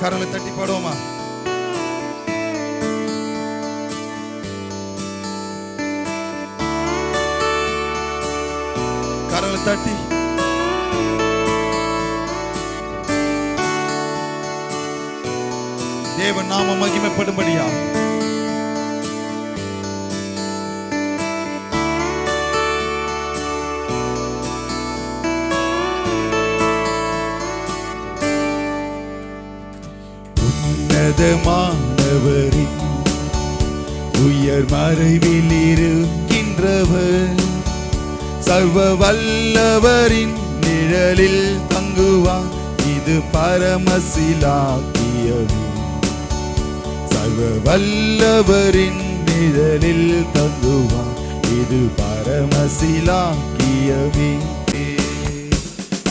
கரங்களை தட்டி பாடுவோமா? கரங்களை தட்டி தேவன் நாம மகிமைப்படும்படியா உன்னதமானவரின் உயர் மறைவில் இருக்கின்றவர் சர்வ வல்லவரின் நிழலில் தங்குவார். இது பரமசிலாக்கியமே. சர்வ வல்லவரின் நிழலில் தங்குவார். இது பரமசிலாக்கியமே.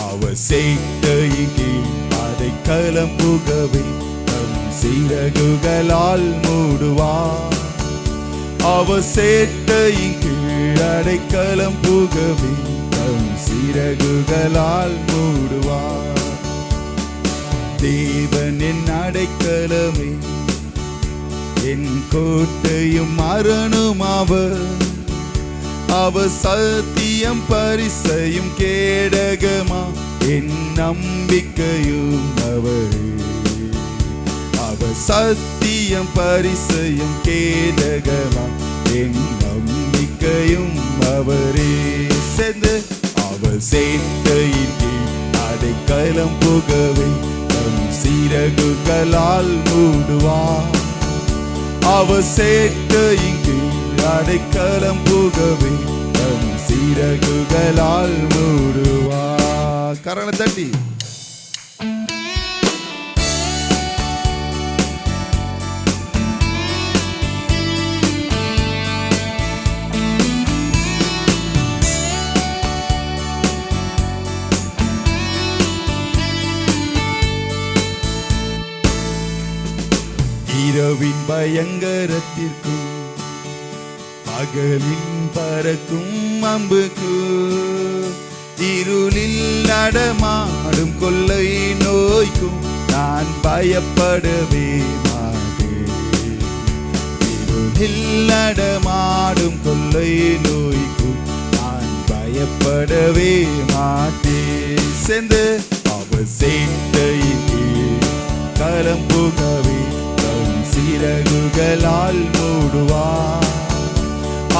அவர் சேட்டைக்கு அதை கலம்புகவே தம் சிறகுகளால் மூடுவார். அவர் சேட்டையின் கீழ் அடைக்கலம் புகவே தம் சிறகுகளால் மூடுவார். தேவன் என் அடைக்கலமே, என் கோட்டையும் அரணும் அவர். அவர் சத்தியம் பரிசையும் கேடகமா என் நம்பிக்கையும் அவரே. அவர் சத்தியம் பரிசையும் கேடகமா என் நம்பிக்கையும் அவரே. சேர்ந்து அவர் சேட்டையின் கீழ் அடைக்கலம் புகவே தம் சிறகுகளால் மூடுவார். அவர் சேட்டையின் கீழ் அடைக்கலம் புகவே தம் சிறகுகளால் மூடுவார். கரங்களை தட்டி இரவின் பயங்கரத்திற்கும் பகலின் பறக்கும் அம்புக்கு இருளில் நடமாடும் கொள்ளை நோய்க்கும் நான் பயப்படவே மாட்டேன். இருளில் நடமாடும் கொள்ளை நோய்க்கும் நான் பயப்படவே மாட்டேன். சேர்ந்து அவர் சேட்டையின் கீழ் கலம்புகவே சிறகுகளால் மூடுவார்.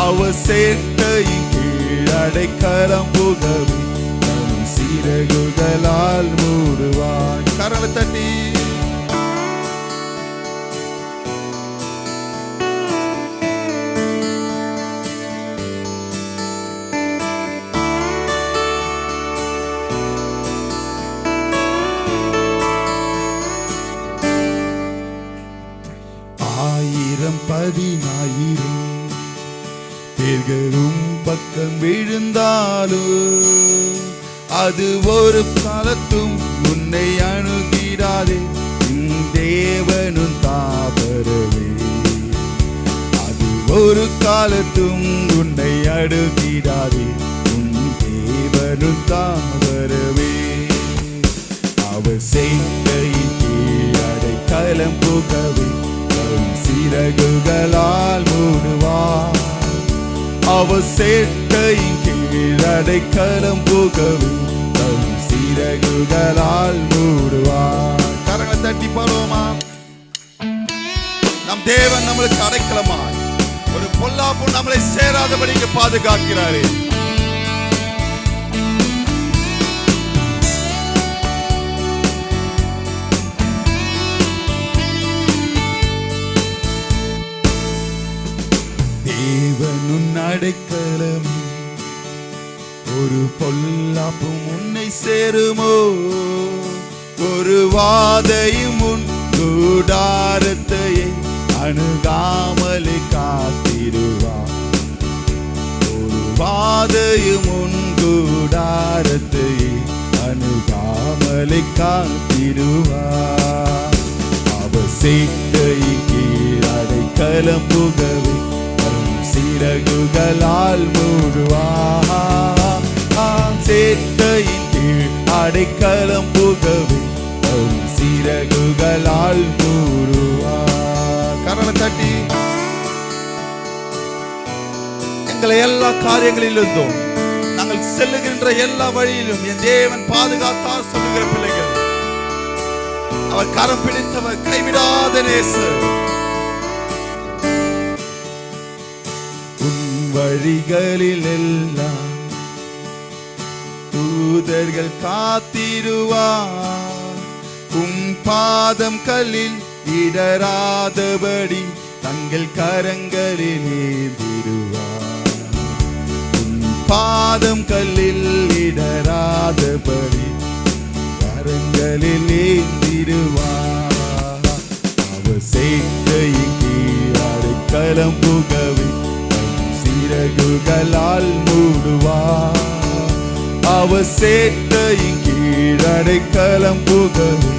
அவர் சேட்டையின் கீழ் அடைக்கலம் புகவே தம் சிறகுகளால் மூடுவார். கரங்களை தட்டி பதினாயிரம் பேர்களும் பக்கம் விழுந்தாலும் அது ஒரு காலத்தும் உன்னை அணுகிடாதே. தேவனும் தாவரவே அது ஒரு காலத்தும் உன்னை அணுகிடாதே. உன் தேவனும் தாவரவே அவர் சேட்டையின் கீழ் அடைக்கலம் புகவே சிறகுகளால் மூடுவார். அவர் சேட்டையின் கீழ் அடைக்கலம் புகவே தம் சிறகுகளால் மூடுவார். கரங்களை தட்டி பாடுவோமா? நம் தேவன் நம்மளுக்கு அடைக்கலமாய் ஒரு பொல்லாப்பு நம்மளை சேராதபடிக்கு பாதுகாக்கிறாரே. தேவனுன் அடைக்கலம் ஒரு பொல்லாப்பும் உன்னை சேருமோ. ஒரு வாதையும் உன் கூடாரத்தையே அணுகாமலே காத்திடுவார். ஒரு வாதையும் உன் கூடாரத்தையே அணுகாமலே காத்திடுவார். அவர் சேட்டையின் கீழ் அடைக்கலம் புகவே சிறகுகளால் மூடுவார். சேட்டையின் கீழ் அடைக்கலம் புகவே சிறகுகளால் எங்களை எல்லா காரியங்களிலிருந்தும் நாங்கள் செல்லுகின்ற எல்லா வழியிலும் என் தேவன் பாதுகாத்தார் சொல்லுகிற பிள்ளைகள், அவர் கரம் பிடித்தவர், கைவிடாத நேசர். உன் வழிகளில் எல்லாம் தூதர்கள் காத்திடுவார், உம் பாதம் கல்லில் இடராதபடி தங்கள் கரங்களில் ஏந்திடுவார். உன் பாதம் கல்லில் இடராதபடி கரங்களில் ஏந்திடுவார். அவர் சேட்டையின் கீழ் அடைக்கலம் புகவே சிறகுகளால் மூடுவார். அவர் சேட்டையின் கீழ் அடைக்கலம் புகவே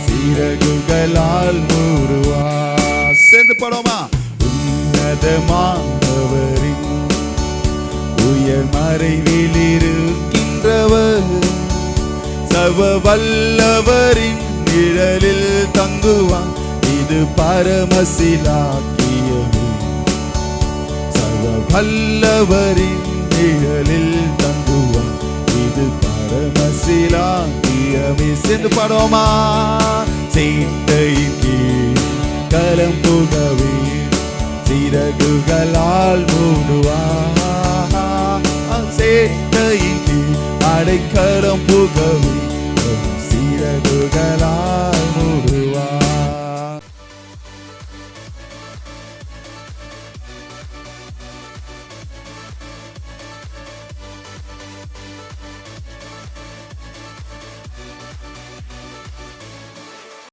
சிறகுகளால் மூடுவார். சேர்ந்து பாடுமா? உன்னதமானவரின் உயர் மறைவில் இருக்கின்றவர், சர்வ வல்லவரின் நிழலில் தங்குவார், இது பரமசிலாக்கியமே. சர்வ வல்லவரின் நிழலில் தங்குவார், இது பரமசிலாக்கியமே. சேர்ந்து பாடுமா? சேட்டையின் கீழ் கலம் புகவே சிறகுகளால் மூடுவார். சேட்டையின் கீழ் அடைக்கலம் புகவே சிறகுகளால்